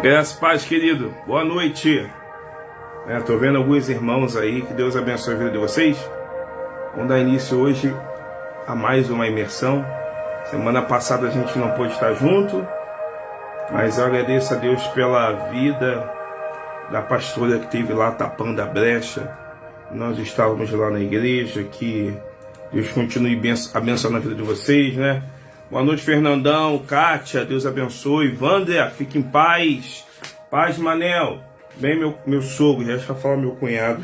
Graças a paz, querido. Boa noite. Tô vendo alguns irmãos aí. Que Deus abençoe a vida de vocês. Vamos dar início hoje a mais uma imersão. Semana passada a gente não pôde estar junto, mas eu agradeço a Deus pela vida da pastora que esteve lá tapando a brecha. Nós estávamos lá na igreja. Que Deus continue abençoando a vida de vocês, né? Boa noite, Fernandão, Kátia, Deus abençoe. Vandria, fique em paz. Paz, Manel. Bem, meu sogro, já deixa eu falar meu cunhado.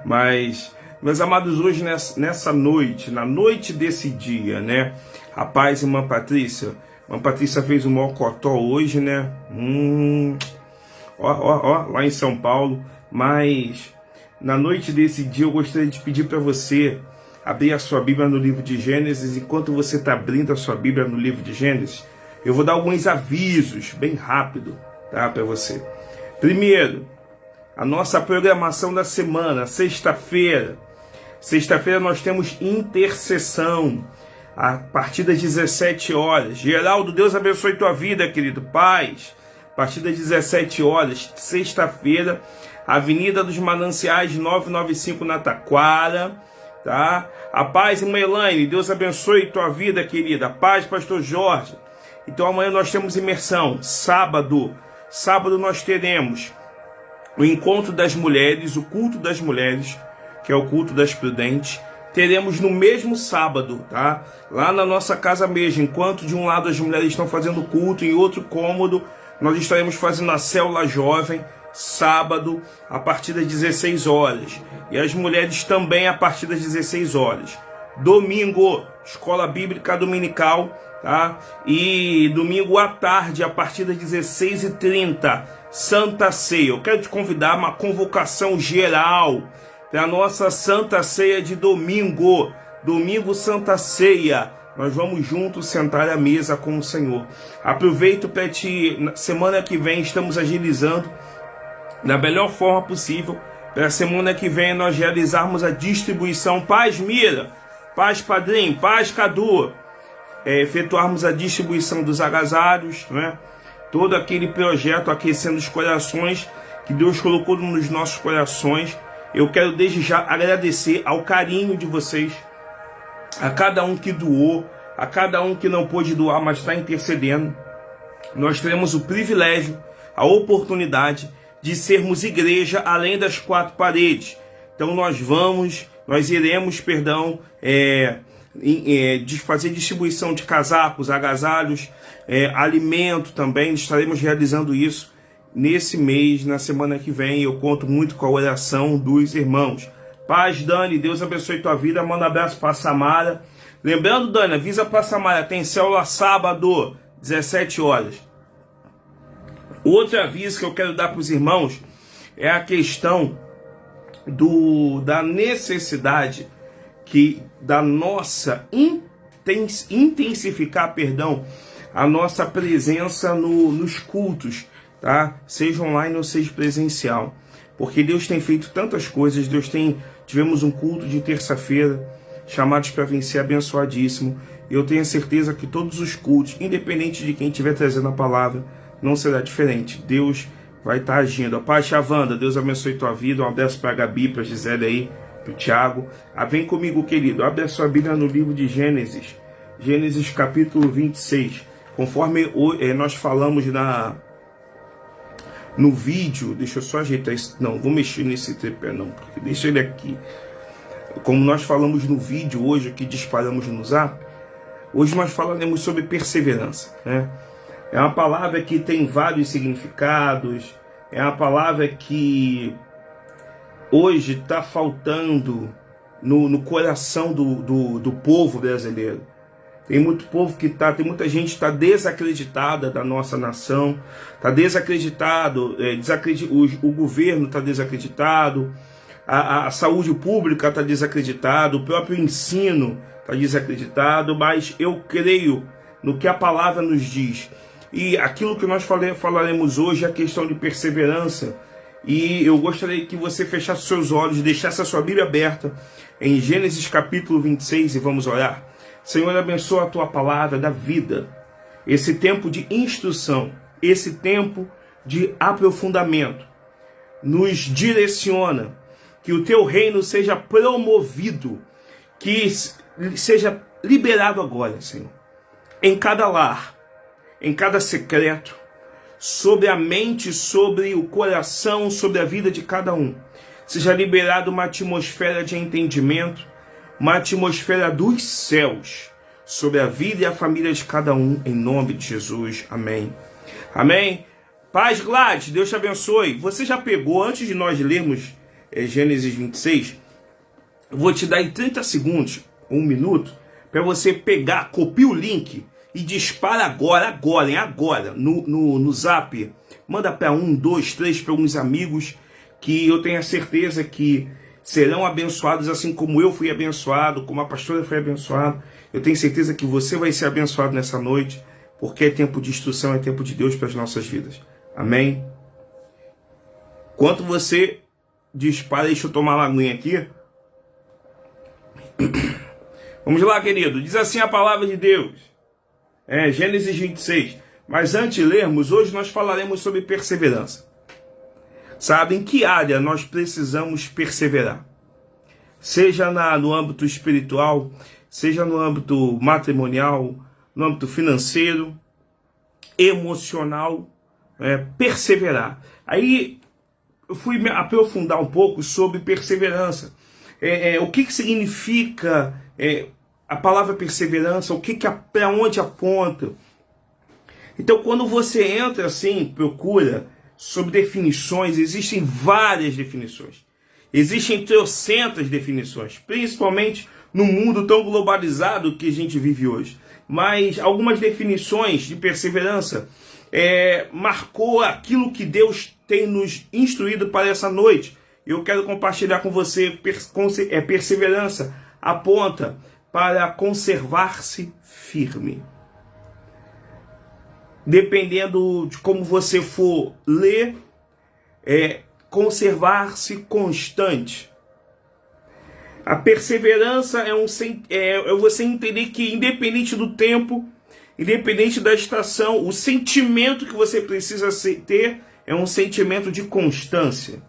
Mas, meus amados, hoje nessa noite, na noite desse dia, né? Rapaz, irmã Patrícia fez um mocotó hoje, né? Lá em São Paulo. Mas, na noite desse dia, eu gostaria de pedir para você abrir a sua Bíblia no livro de Gênesis. Enquanto você está abrindo a sua Bíblia no livro de Gênesis, eu vou dar alguns avisos bem rápido, tá, para você. Primeiro, a nossa programação da semana, sexta-feira. Sexta-feira nós temos intercessão a partir das 17 horas. Geraldo, Deus abençoe tua vida, querido. Paz. A partir das 17 horas, sexta-feira, Avenida dos Mananciais 995 na Taquara. Tá? A paz, irmã Elaine, Deus abençoe tua vida, querida. Paz, pastor Jorge. Então amanhã nós temos imersão. Sábado nós teremos o encontro das mulheres, o culto das mulheres, que é o culto das prudentes. Teremos no mesmo sábado, tá? Lá na nossa casa mesmo. Enquanto de um lado as mulheres estão fazendo culto, em outro cômodo nós estaremos fazendo a célula jovem. Sábado, a partir das 16 horas. E as mulheres também a partir das 16 horas. Domingo, escola bíblica dominical, tá? E domingo à tarde, a partir das 16h30, Santa Ceia. Eu quero te convidar a uma convocação geral para a nossa Santa Ceia de domingo. Domingo, Santa Ceia. Nós vamos juntos sentar à mesa com o Senhor. Aproveito para semana que vem estamos agilizando da melhor forma possível, para a semana que vem nós realizarmos a distribuição. Paz, Mira, paz, Padrinho, paz, Cadu, efetuarmos a distribuição dos agasalhos, né? Todo aquele projeto aquecendo os corações que Deus colocou nos nossos corações. Eu quero desde já agradecer ao carinho de vocês, a cada um que doou, a cada um que não pôde doar, mas está intercedendo. Nós teremos o privilégio, a oportunidade de sermos igreja além das quatro paredes. Então nós iremos, de fazer distribuição de casacos, agasalhos, alimento também. Estaremos realizando isso nesse mês, na semana que vem. Eu conto muito com a oração dos irmãos. Paz, Dani, Deus abençoe tua vida. Manda um abraço para Samara. Lembrando, Dani, avisa para Samara, tem célula sábado, 17 horas. Outro aviso que eu quero dar para os irmãos é a questão da necessidade da nossa intensificar, a nossa presença nos cultos, tá? Seja online ou seja presencial, porque Deus tem feito tantas coisas. Tivemos um culto de terça-feira, chamados para vencer, abençoadíssimo. Eu tenho certeza que todos os cultos, independente de quem estiver trazendo a palavra, não será diferente. Deus vai estar agindo. A paz, Chavanda, Deus abençoe tua vida. Um abraço para a Gabi, para a Gisele aí, para o Tiago. Vem comigo, querido. Abre a sua Bíblia no livro de Gênesis. Gênesis capítulo 26. Conforme nós falamos no vídeo. Deixa eu só ajeitar isso. Não, vou mexer nesse tripé não, porque deixa ele aqui. Como nós falamos no vídeo hoje, que disparamos no Zap, hoje nós falaremos sobre perseverança, né? É uma palavra que tem vários significados. É uma palavra que hoje está faltando no coração do povo brasileiro. Tem muito povo tem muita gente que está desacreditada da nossa nação. Está desacreditado. O governo está desacreditado. A saúde pública está desacreditada. O próprio ensino está desacreditado. Mas eu creio no que a palavra nos diz. E aquilo que nós falaremos hoje é a questão de perseverança. E eu gostaria que você fechasse seus olhos, deixasse a sua Bíblia aberta em Gênesis capítulo 26 e vamos orar. Senhor, abençoa a tua palavra da vida, esse tempo de instrução, esse tempo de aprofundamento. Nos direciona, que o teu reino seja promovido, que seja liberado agora, Senhor, em cada lar, em cada secreto, sobre a mente, sobre o coração, sobre a vida de cada um. Seja liberada uma atmosfera de entendimento, uma atmosfera dos céus, sobre a vida e a família de cada um, em nome de Jesus. Amém. Amém. Paz, Gladys, Deus te abençoe. Você já pegou, antes de nós lermos Gênesis 26, eu vou te dar em 30 segundos, 1 minuto, para você pegar, copia o link e dispara agora, no zap. Manda para 1, 2, 3 para alguns amigos que eu tenho a certeza que serão abençoados, assim como eu fui abençoado, como a pastora foi abençoada. Eu tenho certeza que você vai ser abençoado nessa noite, porque é tempo de instrução, é tempo de Deus para as nossas vidas. Amém? Enquanto você dispara, deixa eu tomar uma aguinha aqui. Vamos lá, querido. Diz assim a palavra de Deus. Gênesis 26. Mas antes de lermos, hoje nós falaremos sobre perseverança. Sabe em que área nós precisamos perseverar? Seja no âmbito espiritual, seja no âmbito matrimonial, no âmbito financeiro, emocional, perseverar. Aí eu fui me aprofundar um pouco sobre perseverança. O que significa a palavra perseverança? Para onde aponta? Então, quando você entra assim, procura sobre definições, existem várias definições. Existem trocentas definições, principalmente no mundo tão globalizado que a gente vive hoje. Mas algumas definições de perseverança marcou aquilo que Deus tem nos instruído para essa noite. Eu quero compartilhar com você. Perseverança aponta para conservar-se firme. Dependendo de como você for ler, conservar-se constante. A perseverança é você entender que, independente do tempo, independente da estação, o sentimento que você precisa ter é um sentimento de constância.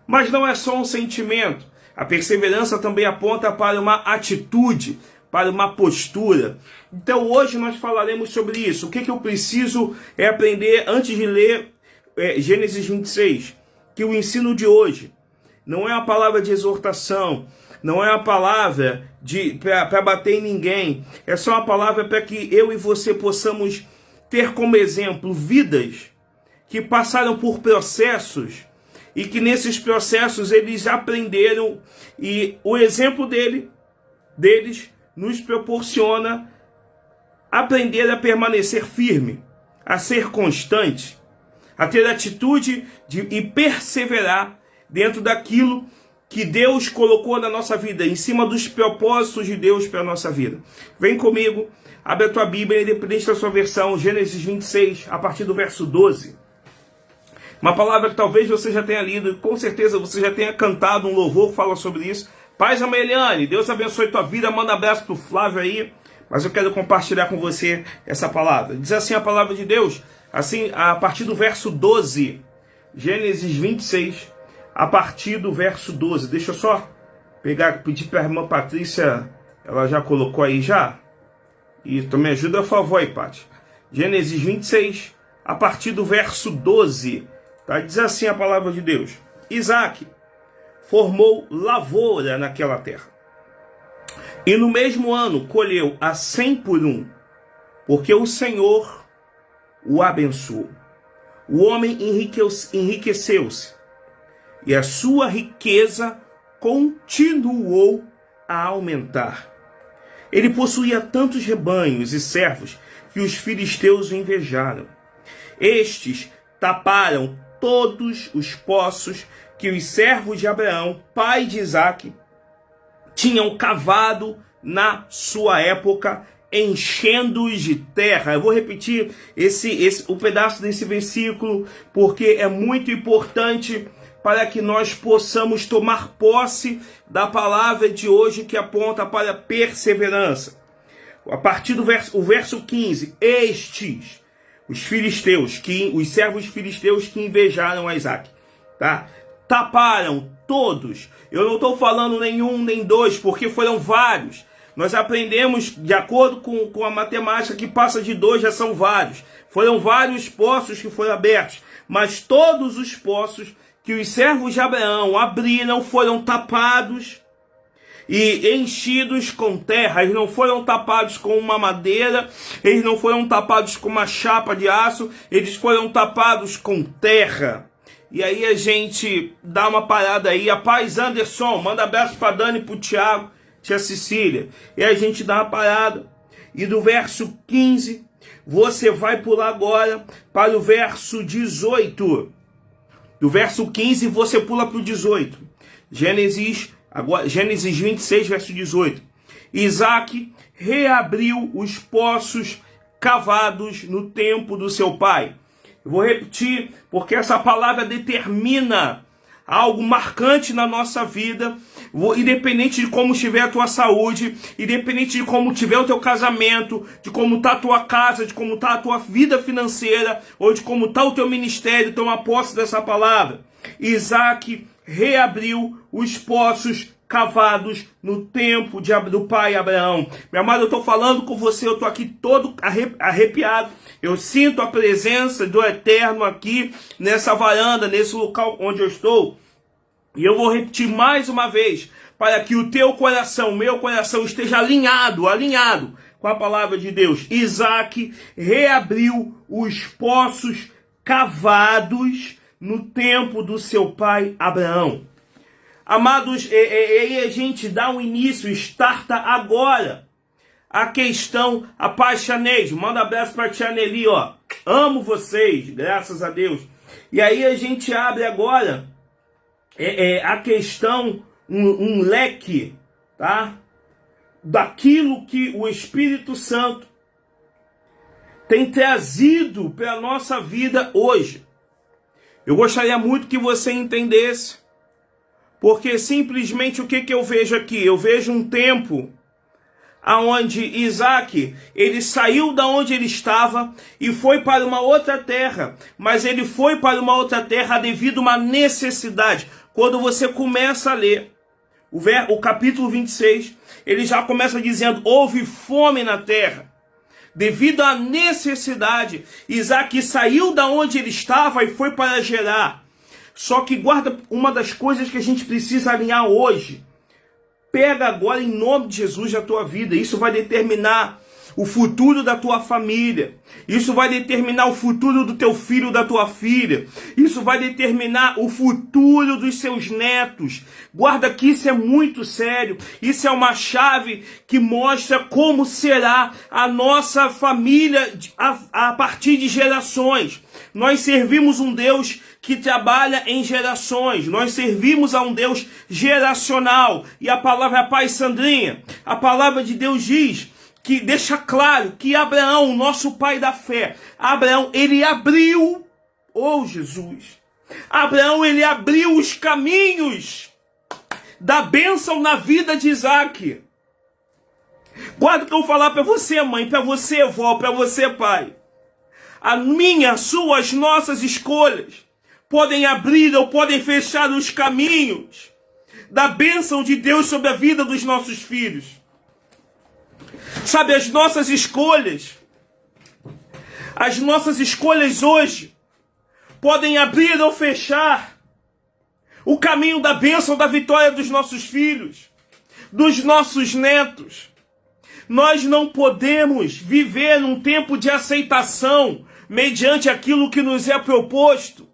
Mas não é só um sentimento. A perseverança também aponta para uma atitude, para uma postura. Então hoje nós falaremos sobre isso. O que eu preciso aprender antes de ler Gênesis 26? Que o ensino de hoje não é uma palavra de exortação, não é uma palavra para bater em ninguém. É só uma palavra para que eu e você possamos ter como exemplo vidas que passaram por processos e que nesses processos eles aprenderam, e o exemplo deles nos proporciona aprender a permanecer firme, a ser constante, a ter atitude e perseverar dentro daquilo que Deus colocou na nossa vida, em cima dos propósitos de Deus para a nossa vida. Vem comigo, abre a tua Bíblia, independente da sua versão, Gênesis 26, a partir do verso 12. Uma palavra que talvez você já tenha lido, com certeza você já tenha cantado um louvor que fala sobre isso. Paz, Ameliane, Deus abençoe tua vida, manda um abraço pro Flávio aí, mas eu quero compartilhar com você essa palavra. Diz assim a palavra de Deus, assim, a partir do verso 12, Gênesis 26, a partir do verso 12. Deixa eu só pedir para a irmã Patrícia, ela já colocou aí já? E tu me ajuda, a favor aí, Paty. Gênesis 26, a partir do verso 12. Tá? Diz assim a palavra de Deus. Isaac formou lavoura naquela terra. E no mesmo ano colheu a 100 por 1, porque o Senhor o abençoou. O homem enriqueceu-se, e a sua riqueza continuou a aumentar. Ele possuía tantos rebanhos e servos que os filisteus o invejaram. Estes taparam todos os poços que os servos de Abraão, pai de Isaque, tinham cavado na sua época, enchendo-os de terra. Eu vou repetir o pedaço desse versículo, porque é muito importante para que nós possamos tomar posse da palavra de hoje, que aponta para perseverança. A partir do verso 15, estes, os filisteus, os servos filisteus que invejaram a Isaac, tá? Taparam todos. Eu não estou falando nenhum, nem dois, porque foram vários. Nós aprendemos, de acordo com a matemática, que passa de 2 já são vários. Foram vários poços que foram abertos. Mas todos os poços que os servos de Abraão abriram foram tapados e enchidos com terra. Eles não foram tapados com uma madeira, eles não foram tapados com uma chapa de aço, eles foram tapados com terra. E aí a gente dá uma parada aí. A paz, Anderson, manda abraço para Dani e para o Thiago, tia Cecília. E a gente dá uma parada. E do verso 15, você vai pular agora para o verso 18. Do verso 15, você pula para o 18. Gênesis 26, verso 18. Isaac reabriu os poços cavados no tempo do seu pai. Eu vou repetir, porque essa palavra determina algo marcante na nossa vida, independente de como estiver a tua saúde, independente de como estiver o teu casamento, de como está a tua casa, de como está a tua vida financeira, ou de como está o teu ministério. Toma posse dessa palavra. Isaac reabriu os poços cavados no tempo do pai Abraão. Meu amado, eu estou falando com você, eu estou aqui todo arrepiado. Eu sinto a presença do Eterno aqui nessa varanda, nesse local onde eu estou. E eu vou repetir mais uma vez, para que o teu coração, o meu coração esteja alinhado com a palavra de Deus. Isaac reabriu os poços cavados no tempo do seu pai Abraão. Amados, a gente dá um início, starta agora a questão, a paz Chanês. Manda abraço para a Tia Nelly, ó. Amo vocês, graças a Deus. E aí a gente abre agora a questão, um leque, tá? Daquilo que o Espírito Santo tem trazido para a nossa vida hoje. Eu gostaria muito que você entendesse, porque simplesmente o que eu vejo aqui? Eu vejo um tempo aonde Isaac, ele saiu da onde ele estava e foi para uma outra terra, mas ele foi para uma outra terra devido a uma necessidade. Quando você começa a ler o capítulo 26, ele já começa dizendo, houve fome na terra. Devido à necessidade, Isaac saiu da onde ele estava e foi para Gerar. Só que guarda uma das coisas que a gente precisa alinhar hoje. Pega agora em nome de Jesus a tua vida. Isso vai determinar o futuro da tua família. Isso vai determinar o futuro do teu filho, da tua filha. Isso vai determinar o futuro dos seus netos. Guarda que isso é muito sério. Isso é uma chave que mostra como será a nossa família a partir de gerações. Nós servimos um Deus que trabalha em gerações. Nós servimos a um Deus geracional. E a palavra, Pai Sandrinha, a palavra de Deus diz, que deixa claro que Abraão, nosso pai da fé, Abraão, ele abriu, Jesus, Abraão, ele abriu os caminhos da bênção na vida de Isaac. Guarda o que eu vou falar para você, mãe, para você, vó, para você, pai. As nossas escolhas podem abrir ou podem fechar os caminhos da bênção de Deus sobre a vida dos nossos filhos. Sabe, as nossas escolhas hoje podem abrir ou fechar o caminho da bênção, da vitória dos nossos filhos, dos nossos netos. Nós não podemos viver num tempo de aceitação mediante aquilo que nos é proposto.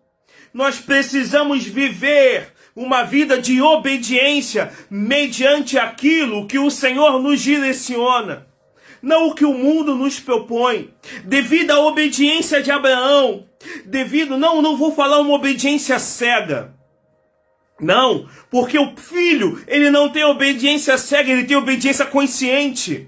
Nós precisamos viver uma vida de obediência mediante aquilo que o Senhor nos direciona. Não o que o mundo nos propõe. Devido à obediência de Abraão, não vou falar uma obediência cega. Não, porque o filho, ele não tem obediência cega, ele tem obediência consciente.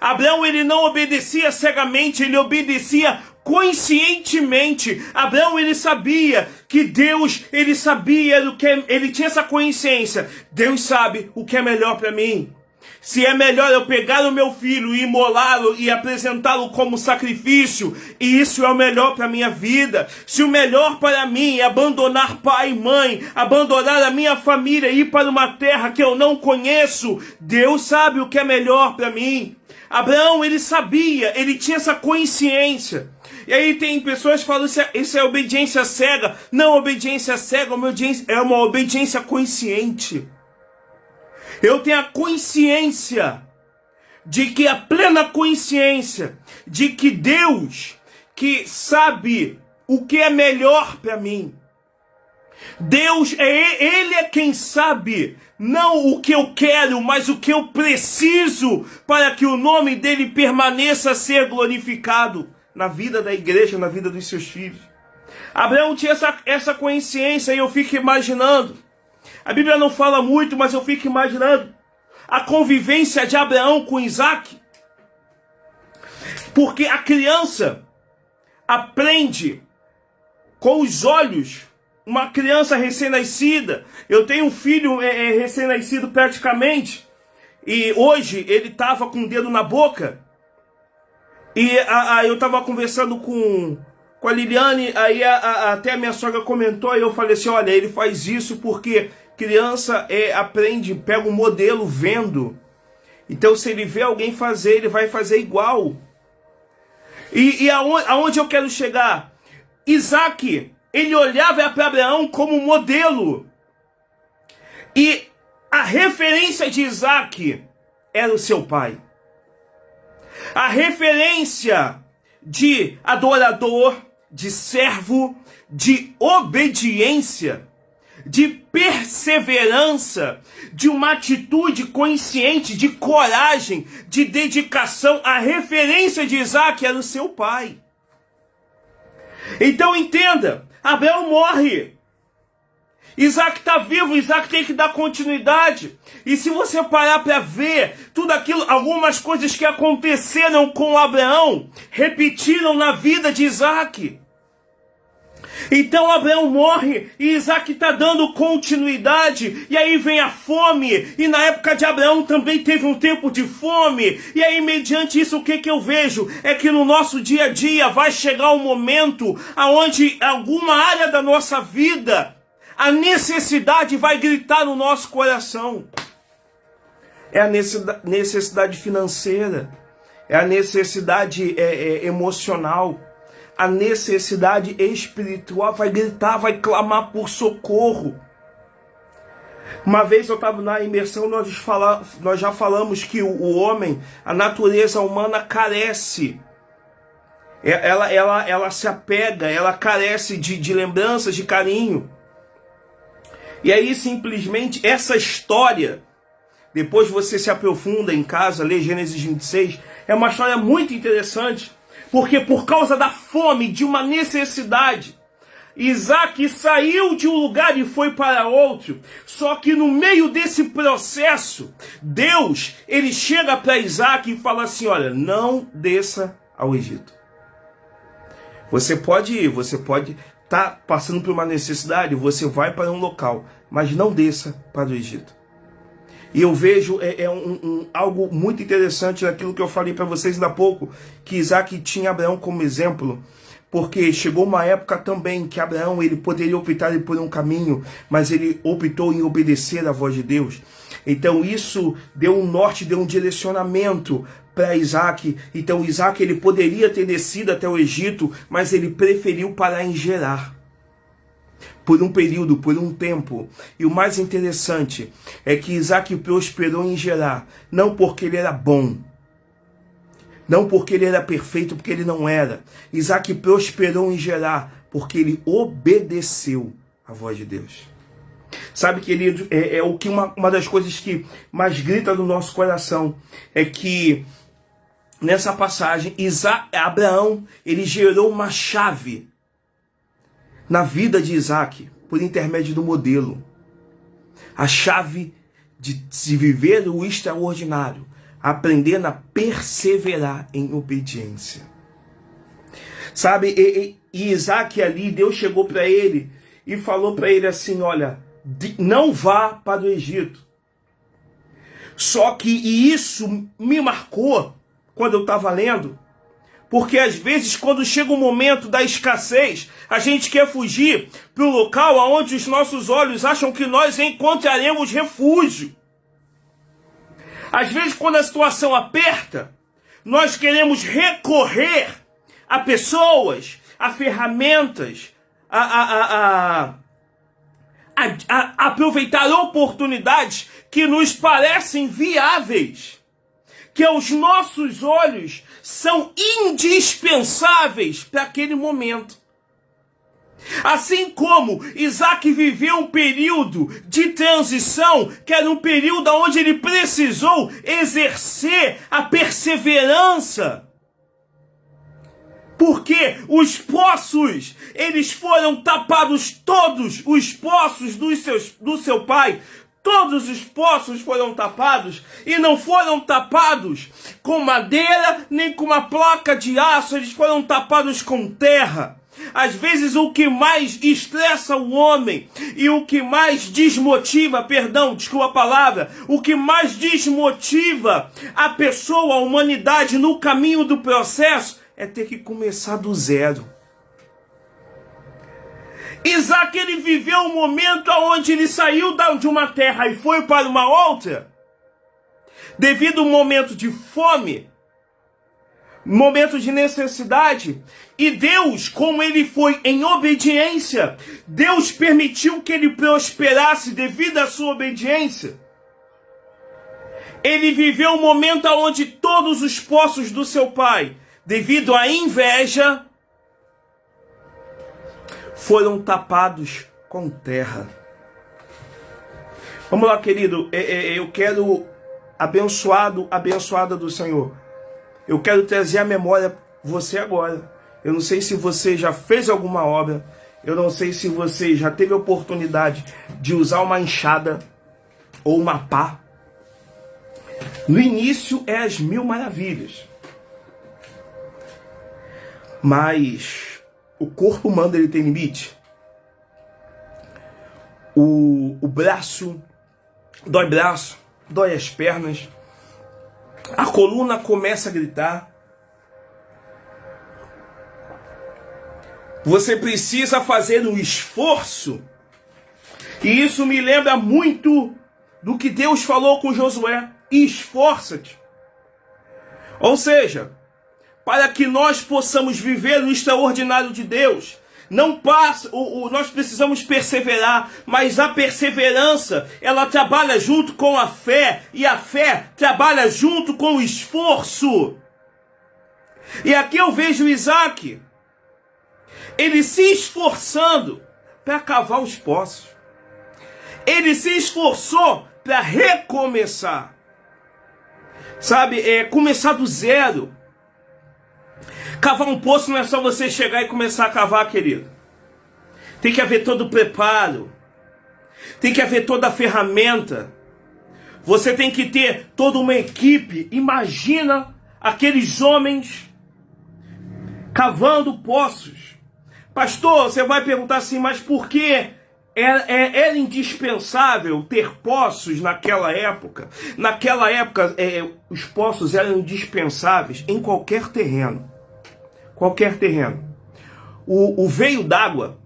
Abraão, ele não obedecia cegamente, ele obedecia conscientemente. Abraão, ele sabia que Deus, ele sabia do que ele tinha essa consciência. Deus sabe o que é melhor para mim. Se é melhor eu pegar o meu filho e imolá-lo e apresentá-lo como sacrifício, e isso é o melhor para a minha vida. Se o melhor para mim é abandonar pai e mãe, abandonar a minha família e ir para uma terra que eu não conheço, Deus sabe o que é melhor para mim. Abraão, ele sabia, ele tinha essa consciência. E aí tem pessoas que falam, isso é obediência cega. Não, obediência cega é uma obediência consciente. Eu tenho a consciência de que a plena consciência de que Deus que sabe o que é melhor para mim. Deus Ele é quem sabe não o que eu quero, mas o que eu preciso para que o nome dele permaneça a ser glorificado na vida da igreja, na vida dos seus filhos. Abraão tinha essa consciência e eu fico imaginando. A Bíblia não fala muito, mas eu fico imaginando a convivência de Abraão com Isaac. Porque a criança aprende com os olhos. Uma criança recém-nascida. Eu tenho um filho recém-nascido praticamente. E hoje ele estava com o dedo na boca. E eu estava conversando com a Liliane. Aí até a minha sogra comentou. E eu falei assim, olha, ele faz isso porque criança aprende, pega um modelo vendo. Então se ele vê alguém fazer, ele vai fazer igual. E aonde eu quero chegar? Isaac, ele olhava para Abraão como modelo. E a referência de Isaac era o seu pai. A referência de adorador, de servo, de obediência, de perseverança, de uma atitude consciente, de coragem, de dedicação. A referência de Isaac era o seu pai. Então entenda, Abraão morre. Isaac está vivo, Isaac tem que dar continuidade. E se você parar para ver tudo aquilo, algumas coisas que aconteceram com Abraão, repetiram na vida de Isaac. Então Abraão morre e Isaac está dando continuidade. E aí vem a fome. E na época de Abraão também teve um tempo de fome. E aí mediante isso o que eu vejo? É que no nosso dia a dia vai chegar um momento onde alguma área da nossa vida, a necessidade vai gritar no nosso coração. É a necessidade financeira. É a necessidade emocional. A necessidade espiritual vai gritar, vai clamar por socorro. Uma vez eu estava na imersão, nós já falamos que o homem, a natureza humana carece. Ela se apega, ela carece de lembranças, de carinho. E aí simplesmente essa história, depois você se aprofunda em casa, lê Gênesis 26, é uma história muito interessante. Porque por causa da fome, de uma necessidade, Isaac saiu de um lugar e foi para outro. Só que no meio desse processo, Deus, ele chega para Isaac e fala assim, olha, não desça ao Egito. Você pode ir, você pode estar passando por uma necessidade, você vai para um local, mas não desça para o Egito. E eu vejo algo muito interessante naquilo que eu falei para vocês ainda há pouco, que Isaac tinha Abraão como exemplo, porque chegou uma época também que Abraão ele poderia optar por um caminho, mas ele optou em obedecer à voz de Deus. Então isso deu um norte, deu um direcionamento para Isaac. Então Isaac ele poderia ter descido até o Egito, mas ele preferiu parar em Gerar. Por um período, por um tempo. E o mais interessante é que Isaac prosperou em Gerar, não porque ele era bom, não porque ele era perfeito, porque ele não era. Isaac prosperou em Gerar porque ele obedeceu à voz de Deus. Sabe, querido, o que uma das coisas que mais grita no nosso coração é que nessa passagem, Abraão, ele gerou uma chave na vida de Isaac, por intermédio do modelo. A chave de se viver o extraordinário, aprendendo a perseverar em obediência. Sabe, e Isaac ali, Deus chegou para ele e falou para ele assim, olha, não vá para o Egito. Só que isso me marcou quando eu estava lendo, porque às vezes quando chega o momento da escassez, a gente quer fugir para o local onde os nossos olhos acham que nós encontraremos refúgio. Às vezes quando a situação aperta, nós queremos recorrer a pessoas, a ferramentas, a aproveitar oportunidades que nos parecem viáveis, que aos nossos olhos são indispensáveis para aquele momento. Assim como Isaac viveu um período de transição, que era um período onde ele precisou exercer a perseverança, porque os poços, eles foram tapados, todos os poços do seu pai, todos os poços foram tapados, e não foram tapados com madeira, nem com uma placa de aço, eles foram tapados com terra. Às vezes o que mais estressa o homem e o que mais desmotiva, desculpa a palavra, o que mais desmotiva a pessoa, a humanidade no caminho do processo é ter que começar do zero. Isaac, ele viveu um momento onde ele saiu de uma terra e foi para uma outra, devido a um momento de fome, momento de necessidade, e Deus, como ele foi em obediência, Deus permitiu que ele prosperasse devido à sua obediência. Ele viveu um momento onde todos os poços do seu pai, devido à inveja, foram tapados com terra. Vamos lá, querido, eu quero, abençoada do Senhor, eu quero trazer à memória você agora. Eu não sei se você já fez alguma obra, eu não sei se você já teve a oportunidade de usar uma enxada ou uma pá. No início é as mil maravilhas, mas o corpo humano, ele tem limite. O braço, dói as pernas, a coluna começa a gritar. Você precisa fazer um esforço. E isso me lembra muito do que Deus falou com Josué. Esforça-te. Ou seja, para que nós possamos viver o extraordinário de Deus, nós precisamos perseverar, mas a perseverança, ela trabalha junto com a fé, e a fé trabalha junto com o esforço. E aqui eu vejo Isaac, ele se esforçando para cavar os poços. Ele se esforçou para recomeçar. Sabe, começar do zero. Cavar um poço não é só você chegar e começar a cavar, querido. Tem que haver todo o preparo. Tem que haver toda a ferramenta. Você tem que ter toda uma equipe. Imagina aqueles homens cavando poços. Pastor, você vai perguntar assim, mas por que era indispensável ter poços naquela época? Naquela época, os poços eram indispensáveis em qualquer terreno. Qualquer terreno. O veio d'água,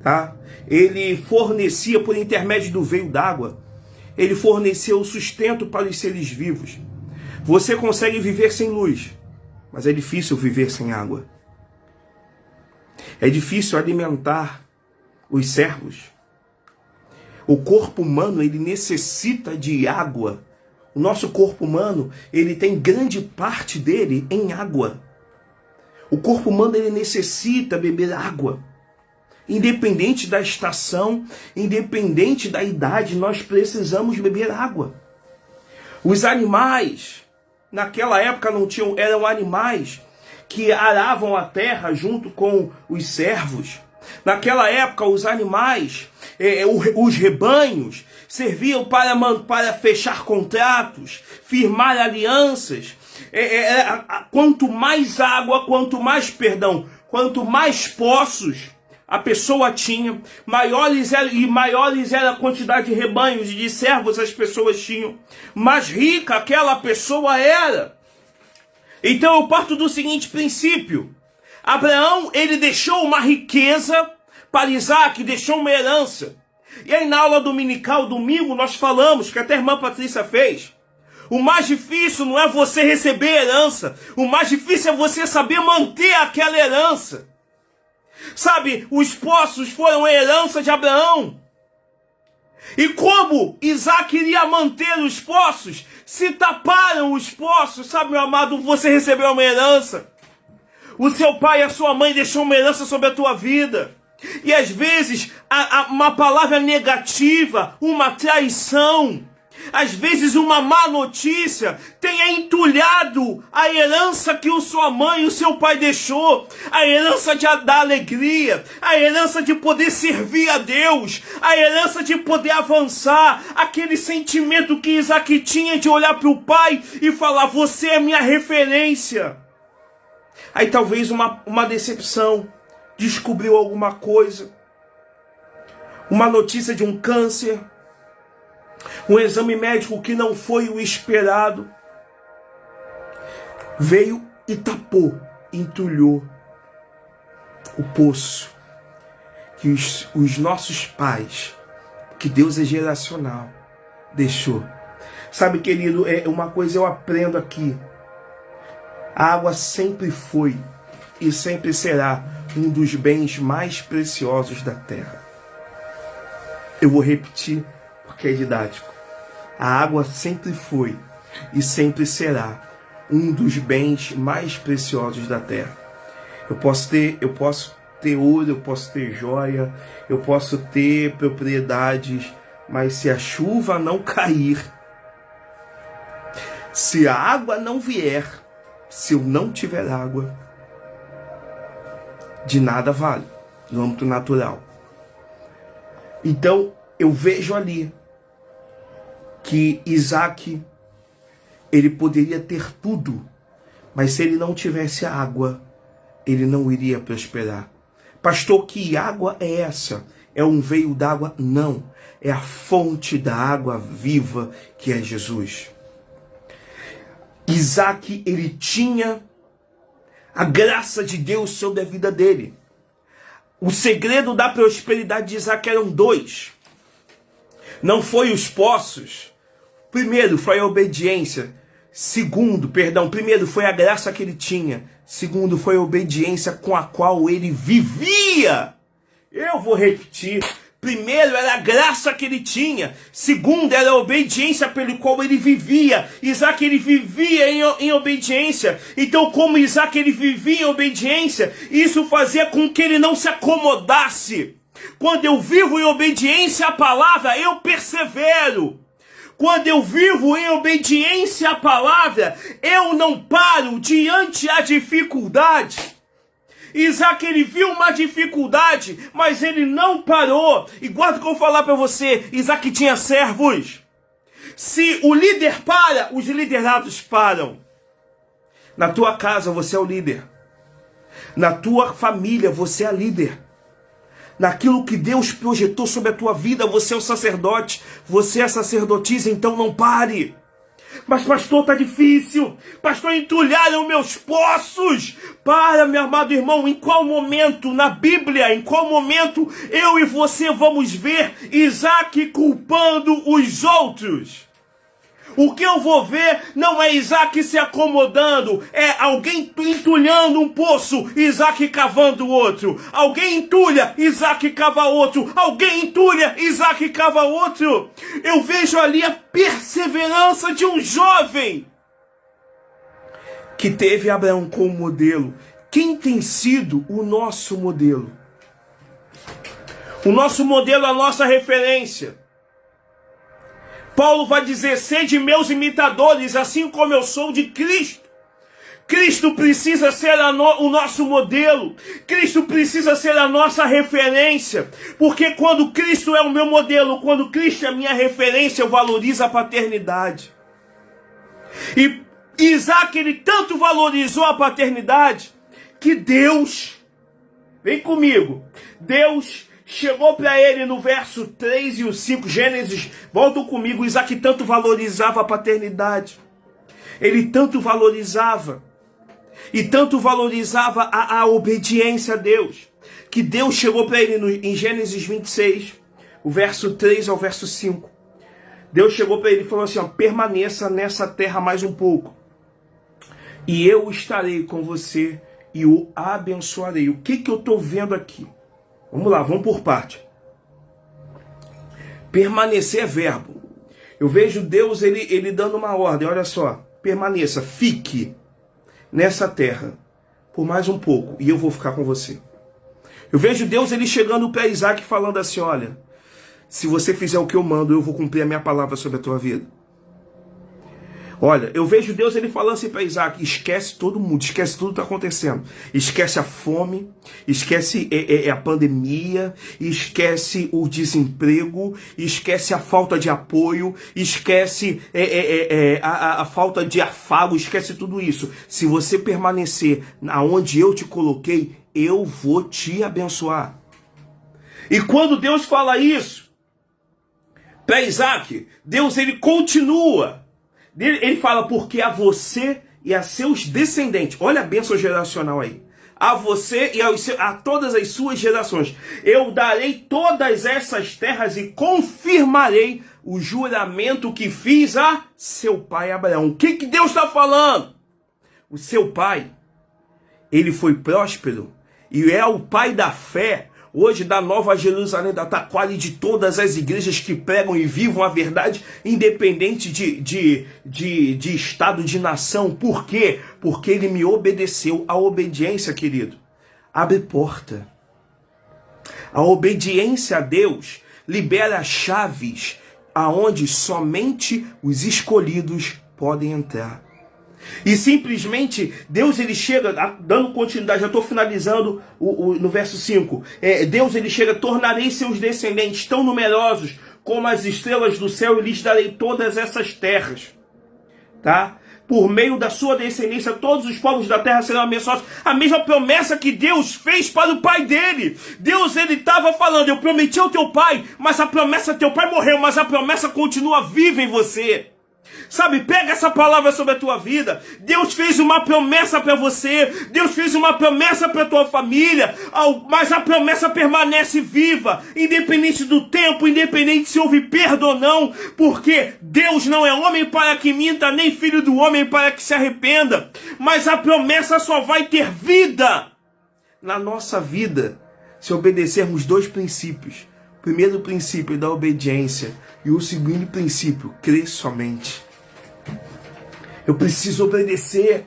tá? Ele fornecia, por intermédio do veio d'água, ele fornecia o sustento para os seres vivos. Você consegue viver sem luz, mas é difícil viver sem água. É difícil alimentar os servos. O corpo humano, ele necessita de água. O nosso corpo humano, ele tem grande parte dele em água. O corpo humano, ele necessita beber água. Independente da estação, independente da idade, nós precisamos beber água. Os animais, naquela época eram animais que aravam a terra junto com os servos. Naquela época, os animais, os rebanhos, serviam para fechar contratos, firmar alianças. Quanto mais água, quanto mais poços, a pessoa tinha, maiores era a quantidade de rebanhos e de servos as pessoas tinham, mais rica aquela pessoa era. Então eu parto do seguinte princípio: Abraão, ele deixou uma riqueza para Isaac, deixou uma herança. E aí na aula dominical, domingo, nós falamos, que até a irmã Patrícia fez, o mais difícil não é você receber herança, o mais difícil é você saber manter aquela herança. Sabe, os poços foram a herança de Abraão. E como Isaac iria manter os poços? Se taparam os poços, sabe, meu amado, você recebeu uma herança. O seu pai e a sua mãe deixou uma herança sobre a tua vida. E às vezes, uma palavra negativa, uma traição, às vezes uma má notícia tenha entulhado a herança que a sua mãe e o seu pai deixou, a herança da alegria, a herança de poder servir a Deus, a herança de poder avançar, aquele sentimento que Isaac tinha de olhar para o pai e falar: você é minha referência. Aí talvez uma decepção, descobriu alguma coisa, uma notícia de um câncer, um exame médico que não foi o esperado, veio e tapou, entulhou o poço que os nossos pais, que Deus é geracional, deixou. Sabe, querido, uma coisa eu aprendo aqui: a água sempre foi e sempre será um dos bens mais preciosos da terra. Eu vou repetir porque é didático. A água sempre foi e sempre será um dos bens mais preciosos da terra. Eu posso ter ouro, eu posso ter joia, eu posso ter propriedades, mas se a chuva não cair, se a água não vier, se eu não tiver água, de nada vale, no âmbito natural. Então, eu vejo ali que Isaac, ele poderia ter tudo, mas se ele não tivesse água, ele não iria prosperar. Pastor, que água é essa? É um veio d'água? Não, é a fonte da água viva que é Jesus. Isaac, ele tinha a graça de Deus sobre a vida dele. O segredo da prosperidade de Isaac eram dois. Não foi os poços. Primeiro foi a obediência. Primeiro foi a graça que ele tinha. Segundo foi a obediência com a qual ele vivia. Eu vou repetir. Primeiro era a graça que ele tinha. Segundo era a obediência pelo qual ele vivia. Isaac, ele vivia em obediência. Então, como Isaac, ele vivia em obediência, isso fazia com que ele não se acomodasse. Quando eu vivo em obediência à palavra, eu persevero. Quando eu vivo em obediência à palavra, eu não paro diante da dificuldade. Isaac, ele viu uma dificuldade, mas ele não parou. E guarda o que eu vou falar para você: Isaac tinha servos. Se o líder para, os liderados param. Na tua casa você é o líder. Na tua família você é a líder. Naquilo que Deus projetou sobre a tua vida, você é o sacerdote. Você é sacerdotisa, então não pare. Mas pastor, tá difícil. Pastor, entulharam meus poços. Para, meu amado irmão, em qual momento na Bíblia, em qual momento eu e você vamos ver Isaac culpando os outros? O que eu vou ver não é Isaac se acomodando, é alguém entulhando um poço, Isaac cavando outro. Alguém entulha, Isaac cava outro. Alguém entulha, Isaac cava outro. Eu vejo ali a perseverança de um jovem que teve Abraão como modelo. Quem tem sido o nosso modelo? O nosso modelo, a nossa referência. Paulo vai dizer: sede meus imitadores, assim como eu sou de Cristo. Cristo precisa ser o nosso modelo. Cristo precisa ser a nossa referência. Porque quando Cristo é o meu modelo, quando Cristo é a minha referência, eu valorizo a paternidade. E Isaac, ele tanto valorizou a paternidade, que Deus Vem comigo. Deus chegou para ele no verso 3 e o 5, Gênesis, voltam comigo. Isaac tanto valorizava a paternidade. Ele tanto valorizava. E tanto valorizava a obediência a Deus. Que Deus chegou para ele em Gênesis 26, o verso 3 ao verso 5. Deus chegou para ele e falou assim, ó, permaneça nessa terra mais um pouco. E eu estarei com você e o abençoarei. O que eu estou vendo aqui? Vamos lá, vamos por parte. Permanecer é verbo. Eu vejo Deus ele dando uma ordem, olha só. Permaneça, fique nessa terra por mais um pouco e eu vou ficar com você. Eu vejo Deus ele chegando para Isaac falando assim, olha, se você fizer o que eu mando, eu vou cumprir a minha palavra sobre a tua vida. Olha, eu vejo Deus ele falando assim para Isaac, esquece todo mundo, esquece tudo que está acontecendo. Esquece a fome, esquece a pandemia, esquece o desemprego, esquece a falta de apoio, esquece a falta de afago, esquece tudo isso. Se você permanecer aonde eu te coloquei, eu vou te abençoar. E quando Deus fala isso para Isaac, Deus ele continua. Ele fala, porque a você e a seus descendentes, olha a bênção geracional aí, a você e a todas as suas gerações, eu darei todas essas terras e confirmarei o juramento que fiz a seu pai Abraão. O que Deus está falando? O seu pai, ele foi próspero e é o pai da fé, hoje da Nova Jerusalém, da Taquara e de todas as igrejas que pregam e vivam a verdade, independente de estado, de nação. Por quê? Porque ele me obedeceu. A obediência, querido, abre porta. A obediência a Deus libera chaves aonde somente os escolhidos podem entrar. E simplesmente Deus ele chega, dando continuidade, já estou finalizando no verso 5. Deus ele chega, tornarei seus descendentes tão numerosos como as estrelas do céu e lhes darei todas essas terras. Tá? Por meio da sua descendência, todos os povos da terra serão abençoados. A mesma promessa que Deus fez para o pai dele. Deus ele estava falando, eu prometi ao teu pai, mas a promessa, teu pai morreu, mas a promessa continua viva em você. Sabe, pega essa palavra sobre a tua vida. Deus fez uma promessa para você. Deus fez uma promessa para a tua família. Mas a promessa permanece viva. Independente do tempo, independente se houve perda ou não. Porque Deus não é homem para que minta, nem filho do homem para que se arrependa. Mas a promessa só vai ter vida na nossa vida se obedecermos dois princípios. O primeiro princípio é da obediência. E o segundo princípio, crer somente. Eu preciso obedecer.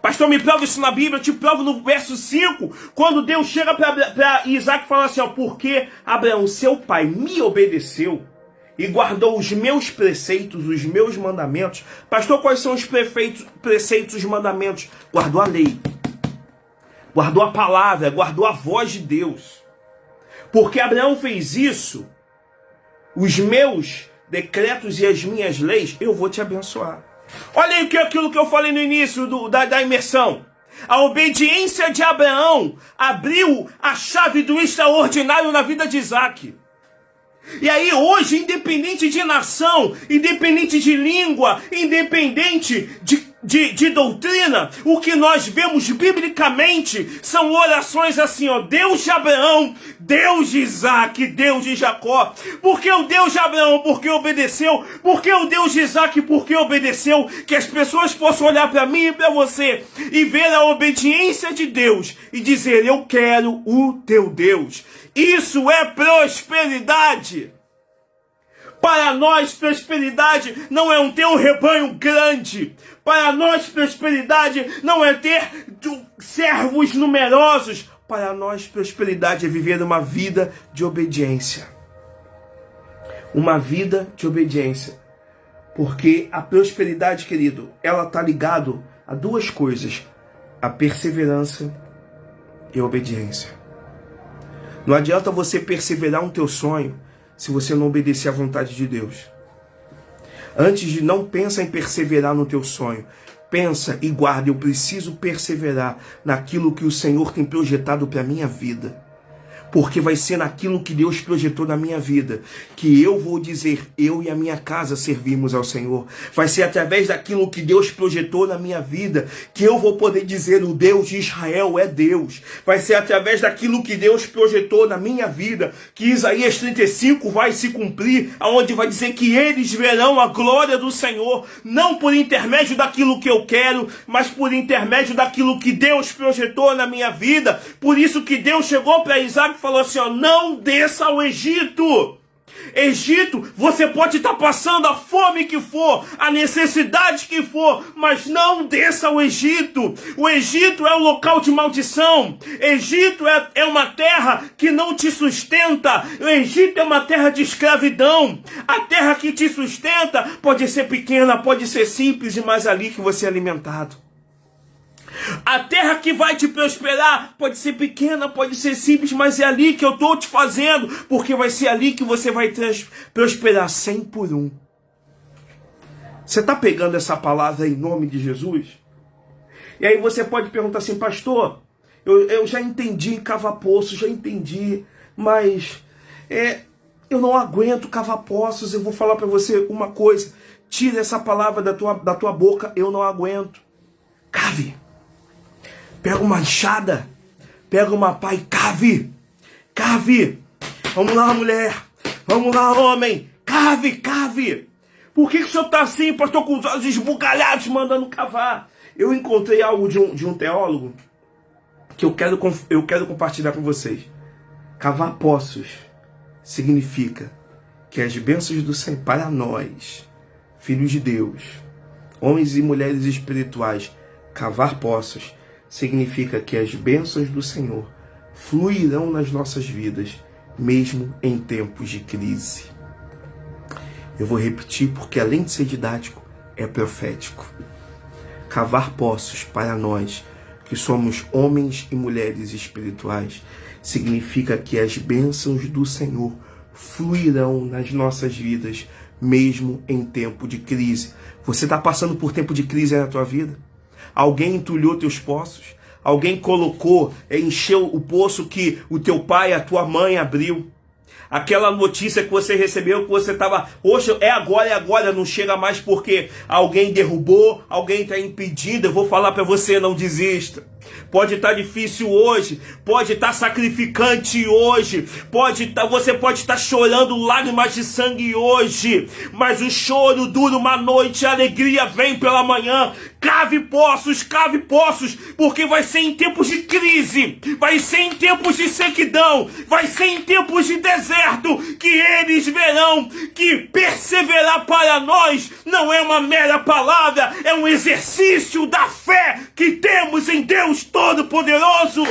Pastor, me prova isso na Bíblia. Eu te provo no verso 5. Quando Deus chega para Isaac e fala assim, ó, porque Abraão, seu pai, me obedeceu e guardou os meus preceitos, os meus mandamentos. Pastor, quais são os preceitos, os mandamentos? Guardou a lei. Guardou a palavra, guardou a voz de Deus. Porque Abraão fez isso, os meus decretos e as minhas leis, eu vou te abençoar. Olha aí aquilo que eu falei no início da imersão. A obediência de Abraão abriu a chave do extraordinário na vida de Isaac. E aí hoje, independente de nação, independente de língua, independente de doutrina, o que nós vemos biblicamente são orações assim, ó, Deus de Abraão, Deus de Isaac, Deus de Jacó. Por que o Deus de Abraão? Porque obedeceu. Por que o Deus de Isaac? Porque obedeceu. Que as pessoas possam olhar para mim e para você e ver a obediência de Deus e dizer, eu quero o teu Deus. Isso é prosperidade. Para nós, prosperidade não é ter um rebanho grande. Para nós, prosperidade não é ter servos numerosos. Para nós, prosperidade é viver uma vida de obediência. Uma vida de obediência. Porque a prosperidade, querido, ela está ligada a duas coisas. A perseverança e a obediência. Não adianta você perseverar no teu sonho se você não obedecer à vontade de Deus. Antes de não pensa em perseverar no teu sonho, Pensa e guarda, eu preciso perseverar naquilo que o Senhor tem projetado para a minha vida. Porque vai ser naquilo que Deus projetou na minha vida que eu vou dizer, eu e a minha casa servimos ao Senhor. Vai ser através daquilo que Deus projetou na minha vida que eu vou poder dizer, o Deus de Israel é Deus. Vai ser através daquilo que Deus projetou na minha vida que Isaías 35 vai se cumprir, aonde vai dizer que eles verão a glória do Senhor, não por intermédio daquilo que eu quero, mas por intermédio daquilo que Deus projetou na minha vida. Por isso que Deus chegou para Isaac falou assim, ó, não desça ao Egito. Egito, você pode estar passando a fome que for, a necessidade que for, mas não desça ao Egito. O Egito é um local de maldição. Egito é uma terra que não te sustenta. O Egito é uma terra de escravidão. A terra que te sustenta pode ser pequena, pode ser simples, mas ali que você é alimentado. A terra que vai te prosperar pode ser pequena, pode ser simples, mas é ali que eu estou te fazendo, porque vai ser ali que você vai prosperar 100 por 1. Você está pegando essa palavra em nome de Jesus? E aí você pode perguntar assim, pastor, eu já entendi cavar poço, já entendi, mas eu não aguento cavar poços. Eu vou falar para você uma coisa, tira essa palavra da tua boca, eu não aguento. Cave. Pega uma enxada, pega uma pá e cave. Cave. Vamos lá, mulher. Vamos lá, homem. Cave, cave. Por que o senhor está assim, pastor, com os olhos esbugalhados, mandando cavar? Eu encontrei algo de um teólogo que eu quero compartilhar com vocês. Cavar poços significa que as bênçãos do Senhor para nós, filhos de Deus, homens e mulheres espirituais, cavar poços significa que as bênçãos do Senhor fluirão nas nossas vidas, mesmo em tempos de crise. Eu vou repetir porque, além de ser didático, é profético. Cavar poços para nós, que somos homens e mulheres espirituais, significa que as bênçãos do Senhor fluirão nas nossas vidas, mesmo em tempo de crise. Você está passando por tempo de crise na tua vida? Alguém entulhou teus poços? Alguém encheu o poço que o teu pai, a tua mãe abriu? Aquela notícia que você recebeu, que você estava, poxa, é agora, não chega mais porque alguém derrubou, alguém está impedindo. Eu vou falar para você, não desista. Pode estar difícil hoje, pode estar sacrificante hoje, você pode estar chorando lágrimas de sangue hoje, mas o choro dura uma noite, a alegria vem pela manhã. Cave poços, porque vai ser em tempos de crise, vai ser em tempos de sequidão, vai ser em tempos de deserto que eles verão que perseverar para nós não é uma mera palavra, é um exercício da fé que temos em Deus Todo-Poderoso.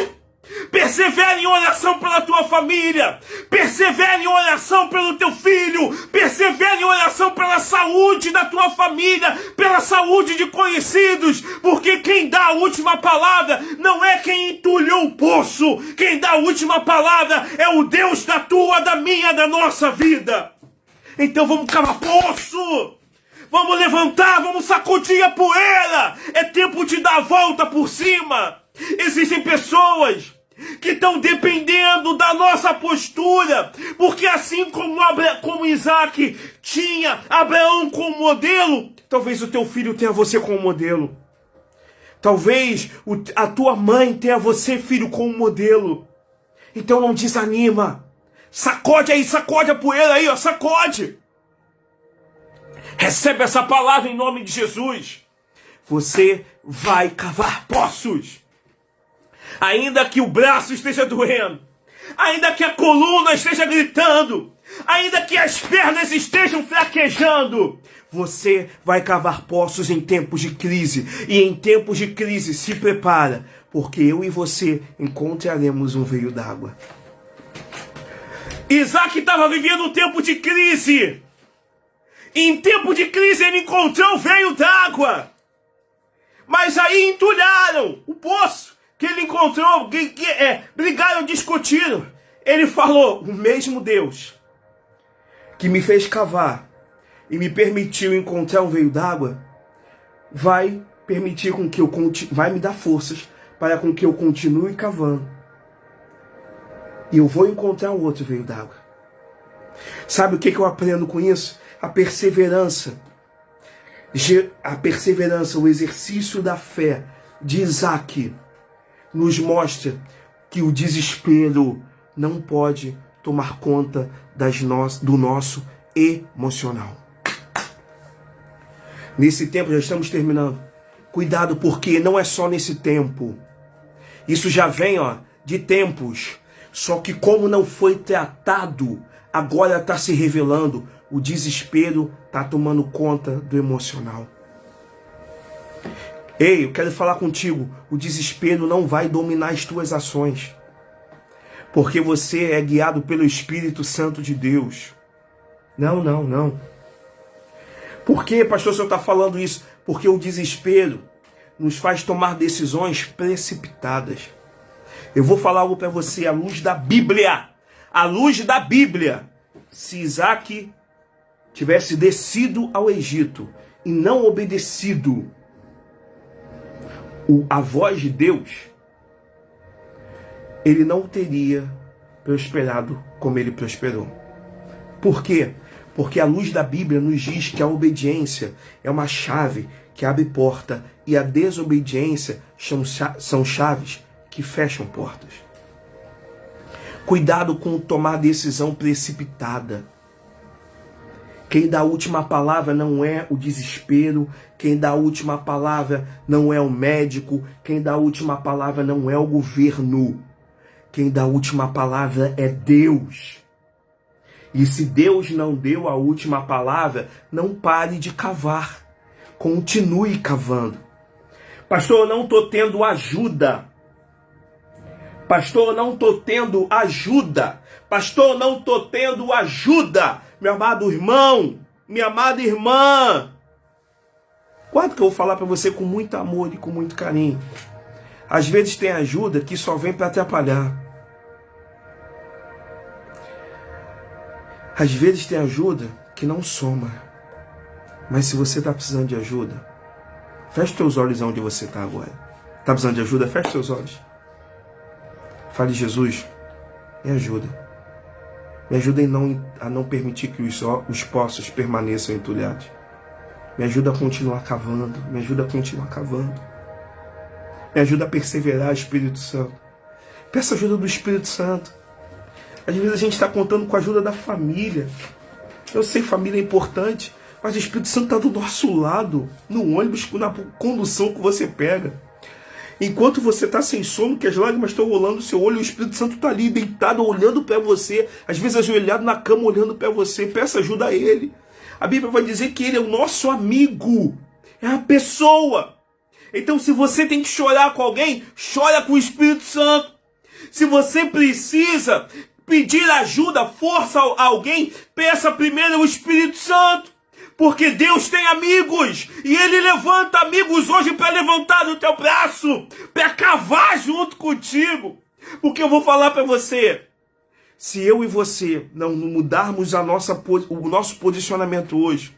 Persevere em oração pela tua família, persevere em oração pelo teu filho, persevere em oração pela saúde da tua família, pela saúde de conhecidos, porque quem dá a última palavra não é quem entulhou o poço, quem dá a última palavra é o Deus da tua, da minha, da nossa vida. Então vamos cavar poço, vamos levantar, vamos sacudir a poeira, é tempo de dar a volta por cima. Existem pessoas que estão dependendo da nossa postura, porque assim como Isaac tinha Abraão como modelo, talvez o teu filho tenha você como modelo. Talvez a tua mãe tenha você, filho, como modelo. Então não desanima. Sacode aí, sacode a poeira aí, ó, sacode. Recebe essa palavra em nome de Jesus. Você vai cavar poços. Ainda que o braço esteja doendo, ainda que a coluna esteja gritando, ainda que as pernas estejam fraquejando, você vai cavar poços em tempos de crise. E em tempos de crise, se prepara, porque eu e você encontraremos um veio d'água. Isaac estava vivendo um tempo de crise. Em tempo de crise ele encontrou o veio d'água. Mas aí entulharam o poço que ele encontrou, brigaram, discutiram. Ele falou, o mesmo Deus que me fez cavar e me permitiu encontrar um veio d'água, vai permitir com que eu vai me dar forças para com que eu continue cavando. E eu vou encontrar um outro veio d'água. Sabe o que eu aprendo com isso? A perseverança. A perseverança, o exercício da fé de Isaac nos mostra que o desespero não pode tomar conta do nosso emocional. Nesse tempo, já estamos terminando. Cuidado, porque não é só nesse tempo. Isso já vem de tempos. Só que como não foi tratado, agora está se revelando. O desespero está tomando conta do emocional. Ei, eu quero falar contigo. O desespero não vai dominar as tuas ações. Porque você é guiado pelo Espírito Santo de Deus. Não, não, não. Por que, pastor, o senhor está falando isso? Porque o desespero nos faz tomar decisões precipitadas. Eu vou falar algo para você à luz da Bíblia. À luz da Bíblia. Se Isaac tivesse descido ao Egito e não obedecido a voz de Deus, ele não teria prosperado como ele prosperou. Por quê? Porque a luz da Bíblia nos diz que a obediência é uma chave que abre porta e a desobediência são chaves que fecham portas. Cuidado com tomar decisão precipitada. Quem dá a última palavra não é o desespero, quem dá a última palavra não é o médico, quem dá a última palavra não é o governo. Quem dá a última palavra é Deus. E se Deus não deu a última palavra, não pare de cavar. Continue cavando. Pastor, eu não estou tendo ajuda. Pastor, eu não estou tendo ajuda. Pastor, eu não estou tendo ajuda. Meu amado irmão, minha amada irmã. Quanto que eu vou falar para você com muito amor e com muito carinho. Às vezes tem ajuda que só vem para atrapalhar. Às vezes tem ajuda que não soma. Mas se você está precisando de ajuda, feche teus olhos onde você está agora. Está precisando de ajuda? Feche seus olhos. Fale, Jesus, me ajuda. Me ajuda a não permitir que os poços permaneçam entulhados. Me ajuda a continuar cavando. Me ajuda a continuar cavando. Me ajuda a perseverar, Espírito Santo. Peça ajuda do Espírito Santo. Às vezes a gente está contando com a ajuda da família. Eu sei, família é importante, mas o Espírito Santo está do nosso lado, no ônibus, na condução que você pega. Enquanto você está sem sono, que as lágrimas estão rolando no seu olho, o Espírito Santo está ali deitado, olhando para você, às vezes ajoelhado na cama, olhando para você. Peça ajuda a Ele. A Bíblia vai dizer que Ele é o nosso amigo, é a pessoa. Então, se você tem que chorar com alguém, chora com o Espírito Santo. Se você precisa pedir ajuda, força a alguém, peça primeiro ao Espírito Santo. Porque Deus tem amigos. E Ele levanta amigos hoje para levantar no teu braço, para cavar junto contigo. Porque eu vou falar para você, se eu e você não mudarmos o nosso posicionamento hoje,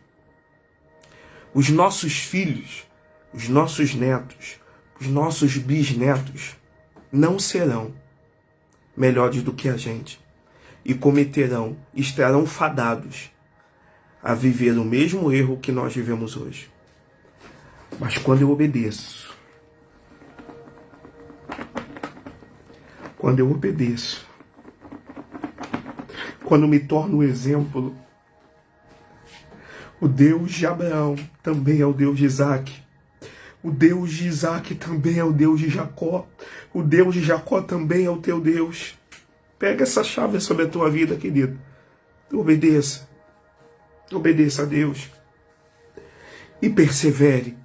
os nossos filhos, os nossos netos, os nossos bisnetos não serão melhores do que a gente. E estarão fadados a viver o mesmo erro que nós vivemos hoje. Mas quando eu obedeço, quando me torno um exemplo, o Deus de Abraão também é o Deus de Isaac. O Deus de Isaac também é o Deus de Jacó. O Deus de Jacó também é o teu Deus. Pega essa chave sobre a tua vida, querido. Obedeça. Obedeça a Deus. E persevere.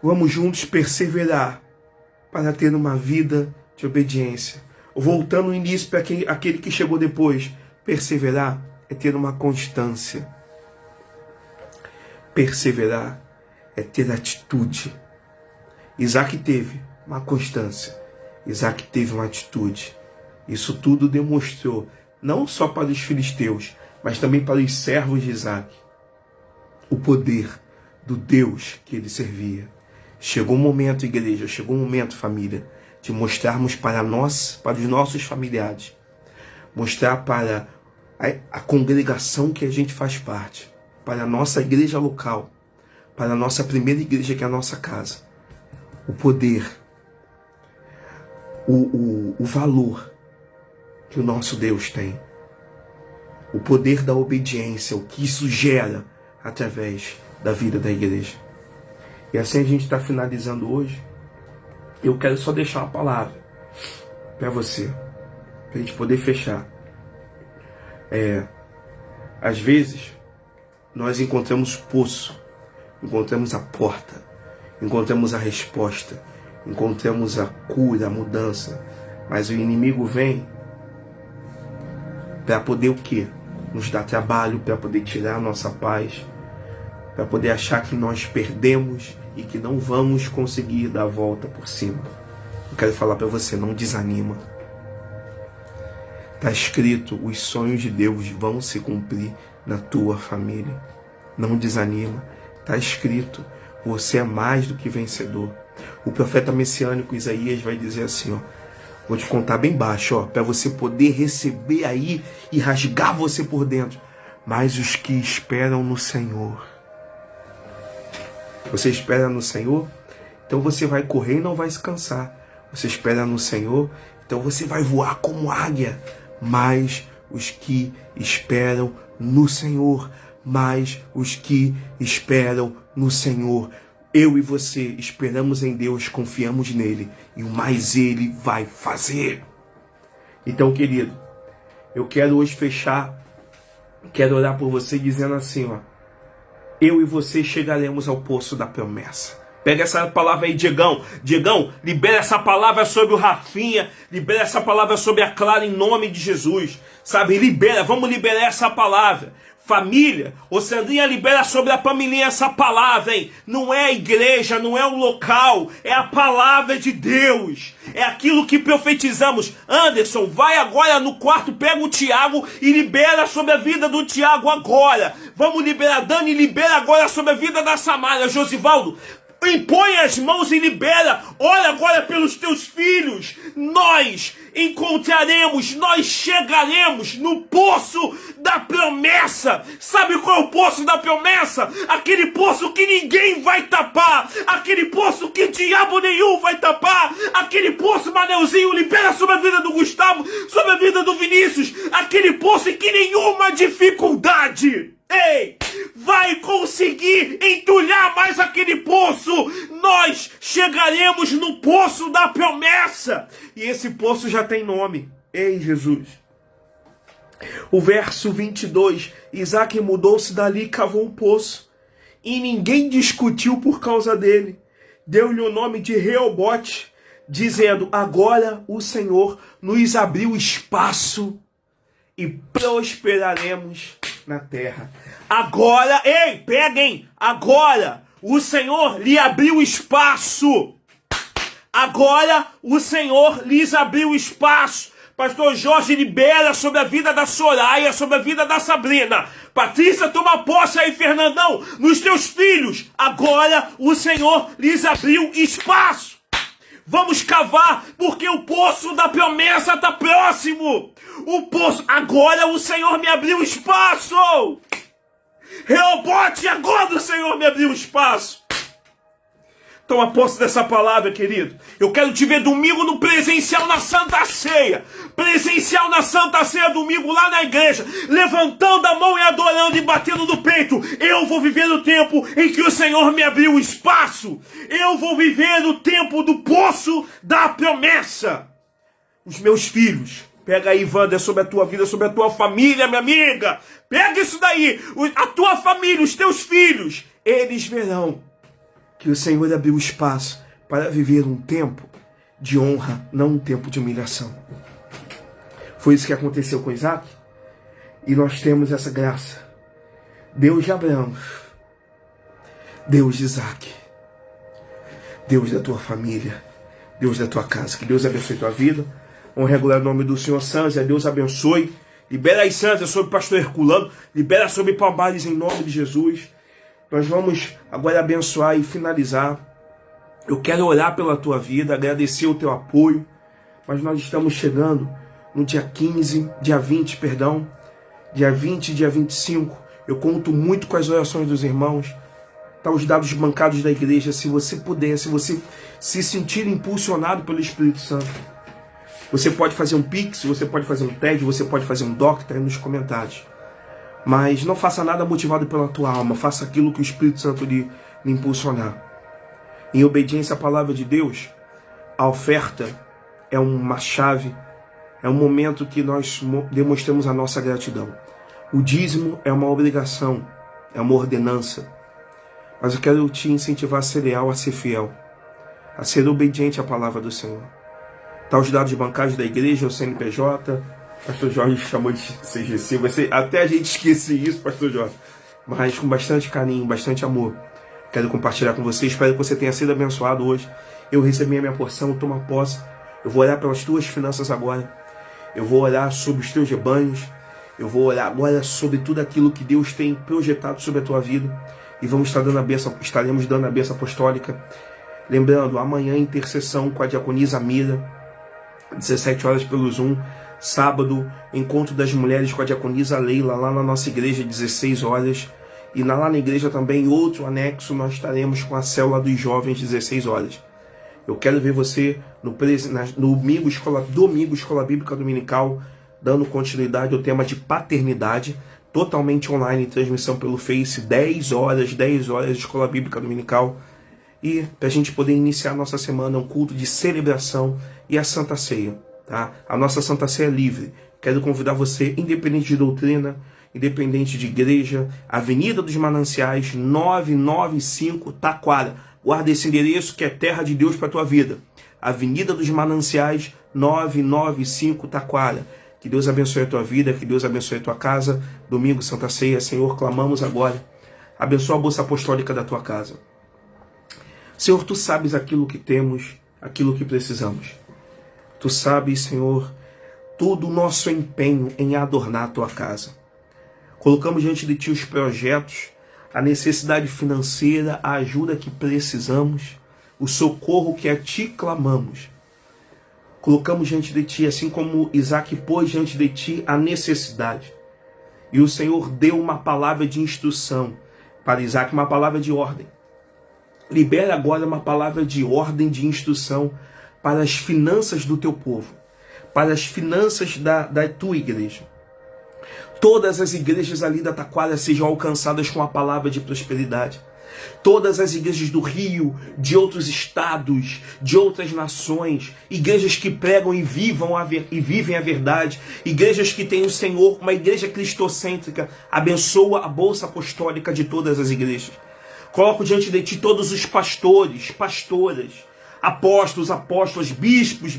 Vamos juntos perseverar para ter uma vida de obediência. Voltando no início para aquele que chegou depois. Perseverar é ter uma constância. Perseverar é ter atitude. Isaac teve uma constância. Isaac teve uma atitude. Isso tudo demonstrou, não só para os filisteus, mas também para os servos de Isaac, o poder do Deus que ele servia. Chegou o momento, igreja, chegou o momento, família, de mostrarmos para nós, para os nossos familiares, mostrar para a congregação que a gente faz parte, para a nossa igreja local, para a nossa primeira igreja, que é a nossa casa, o poder, o valor que o nosso Deus tem, o poder da obediência, o que isso gera através da vida da igreja. E assim a gente está finalizando hoje. Eu quero só deixar uma palavra para você, para a gente poder fechar. Às vezes, nós encontramos o poço, encontramos a porta, encontramos a resposta, encontramos a cura, a mudança, mas o inimigo vem para poder o quê? Nos dar trabalho, para poder tirar a nossa paz, para poder achar que nós perdemos e que não vamos conseguir dar a volta por cima. Eu quero falar para você, não desanima. Está escrito, os sonhos de Deus vão se cumprir na tua família. Não desanima. Está escrito, você é mais do que vencedor. O profeta messiânico Isaías vai dizer assim, vou te contar bem baixo, para você poder receber aí e rasgar você por dentro. Mas os que esperam no Senhor. Você espera no Senhor? Então você vai correr e não vai se cansar. Você espera no Senhor? Então você vai voar como águia. Mas os que esperam no Senhor, mas os que esperam no Senhor. Eu e você esperamos em Deus, confiamos nele, e o mais ele vai fazer. Então, querido, eu quero hoje fechar, quero orar por você dizendo assim, eu e você chegaremos ao poço da promessa. Pega essa palavra aí, Diegão. Diegão, libera essa palavra sobre o Rafinha. Libera essa palavra sobre a Clara em nome de Jesus. Sabe, libera, vamos liberar essa palavra. Família, ô Sandrinha, libera sobre a família essa palavra, hein? Não é a igreja, não é o local, é a palavra de Deus. É aquilo que profetizamos. Anderson, vai agora no quarto, pega o Tiago e libera sobre a vida do Tiago agora. Vamos liberar, Dani, libera agora sobre a vida da Samara. Josivaldo, impõe as mãos e libera. Ora agora pelos teus filhos. Nós encontraremos, nós chegaremos no poço da promessa. Sabe qual é o poço da promessa? Aquele poço que ninguém vai tapar. Aquele poço que diabo nenhum vai tapar. Aquele poço, Maneuzinho, libera sobre a vida do Gustavo, sobre a vida do Vinícius. Aquele poço em que nenhuma dificuldade vai conseguir entulhar mais aquele poço. Nós chegaremos no poço da promessa. E esse poço já tem nome. Ei, Jesus. O verso 22. Isaac mudou-se dali e cavou um poço. E ninguém discutiu por causa dele. Deu-lhe o nome de Reobote, dizendo, agora o Senhor nos abriu espaço e prosperaremos na terra. Agora, peguem, agora o Senhor lhe abriu espaço. Agora o Senhor lhes abriu espaço. Pastor Jorge, libera sobre a vida da Soraya, sobre a vida da Sabrina. Patrícia, toma posse aí, Fernandão, nos teus filhos. Agora o Senhor lhes abriu espaço. Vamos cavar, porque o poço da promessa está próximo. O poço, agora o Senhor me abriu espaço. Reobote, agora o Senhor me abriu espaço. Toma posse dessa palavra, querido. Eu quero te ver domingo no presencial na Santa Ceia. Presencial na Santa Ceia, domingo lá na igreja. Levantando a mão e adorando e batendo no peito. Eu vou viver o tempo em que o Senhor me abriu espaço. Eu vou viver o tempo do poço da promessa. Os meus filhos. Pega aí, Wander, sobre a tua vida, sobre a tua família, minha amiga. Pega isso daí. A tua família, os teus filhos. Eles verão que o Senhor abriu espaço para viver um tempo de honra, não um tempo de humilhação. Foi isso que aconteceu com Isaac. E nós temos essa graça. Deus de Abraão, Deus de Isaac, Deus da tua família, Deus da tua casa. Que Deus abençoe tua vida. Vamos regular o nome do Senhor Sanzia. Deus abençoe. Libera aí, Sanzia, sobre o pastor Herculano. Libera sobre Palmares em nome de Jesus. Nós vamos agora abençoar e finalizar Eu quero orar pela tua vida, agradecer o teu apoio, mas nós estamos chegando no dia 15, dia 20, perdão, dia 20, dia 25. Eu conto muito com as orações dos irmãos. Tá os dados bancados da igreja. Se você puder, se você se sentir impulsionado pelo Espírito Santo, você pode fazer um Pix, você pode fazer um TED, você pode fazer um DOC, tá aí nos comentários. Mas não faça nada motivado pela tua alma, faça aquilo que o Espírito Santo lhe impulsionar. Em obediência à palavra de Deus, a oferta é uma chave, é um momento que nós demonstramos a nossa gratidão. O dízimo é uma obrigação, é uma ordenança. Mas eu quero te incentivar a ser leal, a ser fiel, a ser obediente à palavra do Senhor. Tá os dados bancários da igreja, o CNPJ, pastor Jorge chamou de CGC, até a gente esquece isso, pastor Jorge, mas com bastante carinho, bastante amor. Quero compartilhar com você, espero que você tenha sido abençoado hoje. Eu recebi a minha porção, toma posse. Eu vou orar pelas tuas finanças agora. Eu vou orar sobre os teus rebanhos. Eu vou orar agora sobre tudo aquilo que Deus tem projetado sobre a tua vida. E estaremos dando a bênção apostólica. Lembrando, amanhã intercessão com a diaconisa Mira, 17 horas pelo Zoom. Sábado, encontro das mulheres com a diaconisa Leila, lá na nossa igreja, 16 horas. E lá na igreja também, outro anexo, nós estaremos com a célula dos jovens, 16 horas. Eu quero ver você no domingo, Escola Bíblica Dominical, dando continuidade ao tema de paternidade, totalmente online, transmissão pelo Face, 10 horas, Escola Bíblica Dominical. E para a gente poder iniciar a nossa semana, um culto de celebração e a Santa Ceia. Tá? A nossa Santa Ceia é livre. Quero convidar você, independente de doutrina, independente de igreja, Avenida dos Mananciais, 995 Taquara. Guarda esse endereço que é terra de Deus para a tua vida. Avenida dos Mananciais, 995 Taquara. Que Deus abençoe a tua vida, que Deus abençoe a tua casa. Domingo, Santa Ceia, Senhor, clamamos agora. Abençoa a bolsa apostólica da tua casa. Senhor, tu sabes aquilo que temos, aquilo que precisamos. Tu sabes, Senhor, todo o nosso empenho em adornar a tua casa. Colocamos diante de ti os projetos, a necessidade financeira, a ajuda que precisamos, o socorro que a ti clamamos. Colocamos diante de ti, assim como Isaac pôs diante de ti a necessidade. E o Senhor deu uma palavra de instrução para Isaac, uma palavra de ordem. Libera agora uma palavra de ordem, de instrução para as finanças do teu povo, para as finanças da tua igreja. Todas as igrejas ali da Taquara sejam alcançadas com a palavra de prosperidade. Todas as igrejas do Rio, de outros estados, de outras nações, igrejas que pregam e vivem a verdade, igrejas que têm o Senhor, uma igreja cristocêntrica, abençoa a bolsa apostólica de todas as igrejas. Coloco diante de ti todos os pastores, pastoras, apóstolos, bispos,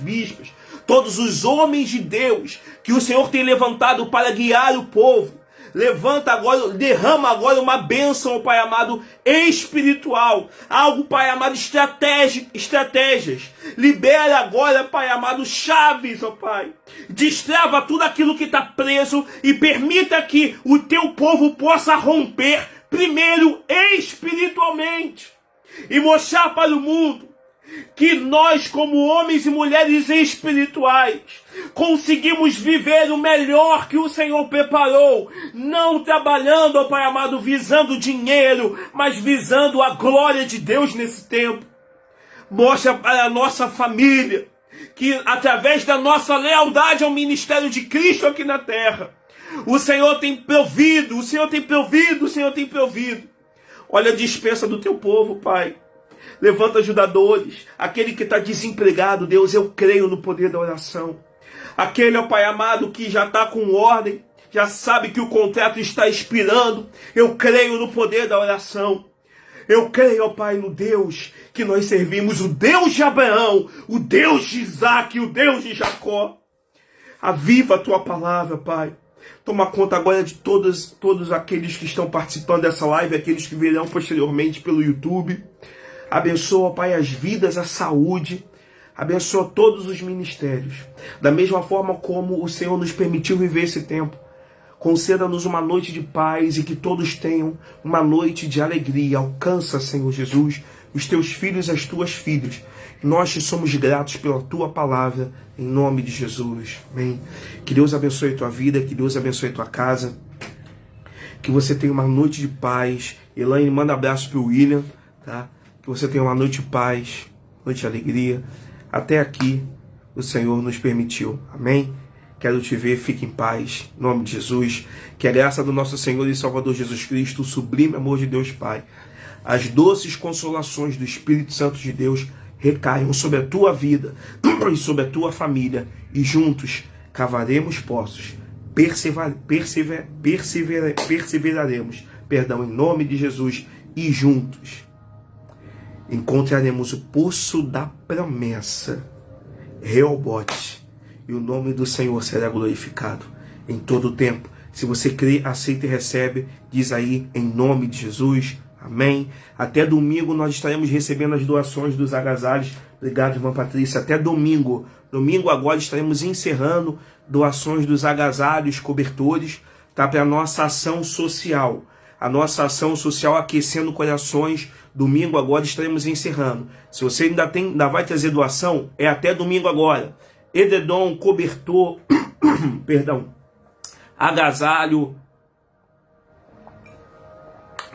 todos os homens de Deus que o Senhor tem levantado para guiar o povo. Levanta agora, derrama agora uma bênção, Pai amado, espiritual. Algo, Pai amado, estratégias. Libera agora, Pai amado, chaves, ó Pai. Destrava tudo aquilo que está preso e permita que o teu povo possa romper, primeiro espiritualmente, e mostrar para o mundo que nós, como homens e mulheres espirituais, conseguimos viver o melhor que o Senhor preparou, não trabalhando, ó Pai amado, visando dinheiro, mas visando a glória de Deus nesse tempo. Mostra para a nossa família que, através da nossa lealdade ao ministério de Cristo aqui na terra, o Senhor tem provido, o Senhor tem provido. Olha a dispensa do teu povo, Pai. Levanta ajudadores, aquele que está desempregado, Deus, eu creio no poder da oração. Aquele, ó Pai amado, que já está com ordem, já sabe que o contrato está expirando, eu creio no poder da oração. Eu creio, ó Pai, no Deus que nós servimos, o Deus de Abraão, o Deus de Isaac, o Deus de Jacó. Aviva a tua palavra, Pai. Toma conta agora de todos aqueles que estão participando dessa live, aqueles que virão posteriormente pelo YouTube. Abençoa, Pai, as vidas, a saúde. Abençoa todos os ministérios. Da mesma forma como o Senhor nos permitiu viver esse tempo, conceda-nos uma noite de paz e que todos tenham uma noite de alegria. Alcança, Senhor Jesus, os teus filhos e as tuas filhas. Nós te somos gratos pela tua palavra, em nome de Jesus. Amém. Que Deus abençoe a tua vida, que Deus abençoe a tua casa. Que você tenha uma noite de paz. Elaine, manda abraço para o William, tá? Que você tenha uma noite de paz, noite de alegria. Até aqui o Senhor nos permitiu. Amém? Quero te ver, fique em paz, em nome de Jesus. Que a graça do nosso Senhor e Salvador Jesus Cristo, o sublime amor de Deus Pai, as doces consolações do Espírito Santo de Deus recaiam sobre a tua vida e sobre a tua família. E juntos cavaremos poços, perseveraremos, em nome de Jesus. E juntos encontraremos o poço da promessa, Reobote, e o nome do Senhor será glorificado em todo o tempo. Se você crê, aceita e recebe, diz aí, em nome de Jesus, amém. Até domingo nós estaremos recebendo as doações dos agasalhos. Obrigado, irmã Patrícia. Até domingo. Domingo agora estaremos encerrando doações dos agasalhos, cobertores, tá? Para a nossa ação social. A nossa ação social aquecendo corações. Domingo agora estaremos encerrando. Se você ainda vai trazer doação, é até domingo agora. Edredom, cobertor, perdão, agasalho,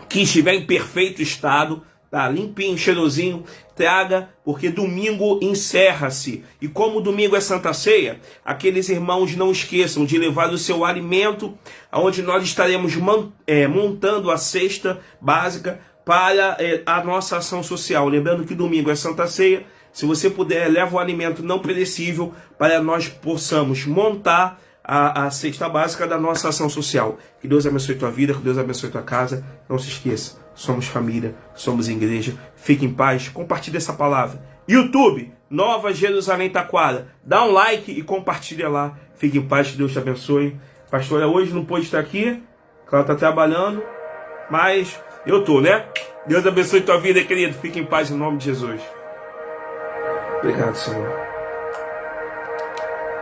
que estiver em perfeito estado, tá? Limpinho, cheirosinho, traga, porque domingo encerra-se. E como domingo é Santa Ceia, aqueles irmãos não esqueçam de levar o seu alimento, onde nós estaremos montando a cesta básica para a nossa ação social. Lembrando que domingo é Santa Ceia. Se você puder, leva o alimento não perecível para nós possamos montar a cesta básica da nossa ação social. Que Deus abençoe tua vida, que Deus abençoe tua casa. Não se esqueça, somos família, somos igreja. Fique em paz, compartilhe essa palavra. YouTube, Nova Jerusalém Taquara. Dá um like e compartilha lá. Fique em paz, que Deus te abençoe. Pastora hoje não pôde estar aqui, porque ela está trabalhando, mas eu tô, né? Deus abençoe tua vida, querido. Fique em paz em nome de Jesus. Obrigado, Senhor.